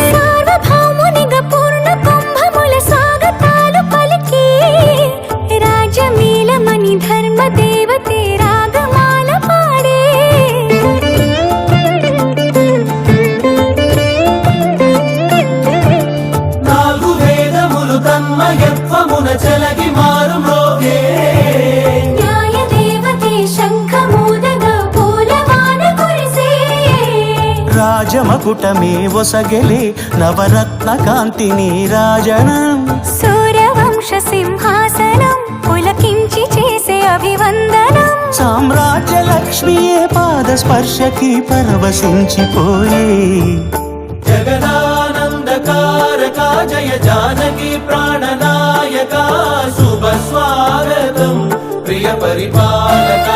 సార్వభౌమునిగా పూర్ణ కుంభముల స్వాగతాలు పలికి రాజమీలమణి ధర్మ దేవతే రాగమాల పాడే నాలుగు వేదములు తన్మయత్వమున చెలగి మారు మ్రోగే న్యాయ దేవతే శంఖమూదగా పూలవాన కురిసే రాజమకుటమే ఒసగెలే నవరత్న కాంతిని రాజనం సూర్యవంశ సింహాసనం పులకించి చేసే అభివందనం సామ్రాజ్య లక్ష్మియే పాద స్పర్శకి పరవశించిపోయే జగదానందకారక జయ జానకి ప్రాణనాయక శుభ స్వాగతం ప్రియ పరిపాలక